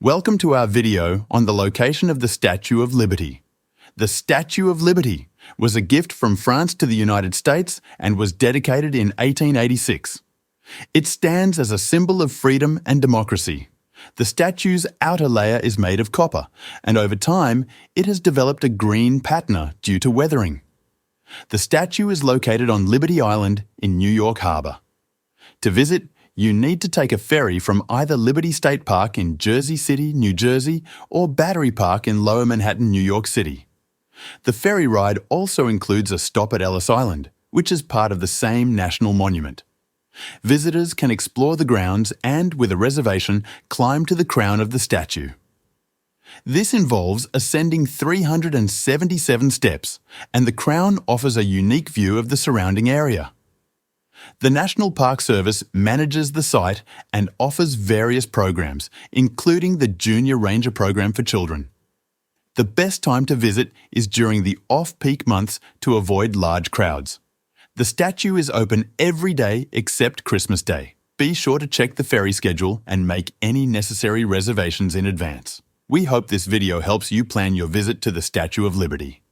Welcome to our video on the location of the Statue of Liberty. The Statue of Liberty was a gift from France to the United States and was dedicated in 1886. It stands as a symbol of freedom and democracy. The statue's outer layer is made of copper, and over time, it has developed a green patina due to weathering. The statue is located on Liberty Island in New York Harbor. To visit, you need to take a ferry from either Liberty State Park in Jersey City, New Jersey, or Battery Park in Lower Manhattan, New York City. The ferry ride also includes a stop at Ellis Island, which is part of the same national monument. Visitors can explore the grounds and, with a reservation, climb to the crown of the statue. This involves ascending 377 steps, and the crown offers a unique view of the surrounding area. The National Park Service manages the site and offers various programs, including the Junior Ranger Program for children. The best time to visit is during the off-peak months to avoid large crowds. The statue is open every day except Christmas Day. Be sure to check the ferry schedule and make any necessary reservations in advance. We hope this video helps you plan your visit to the Statue of Liberty.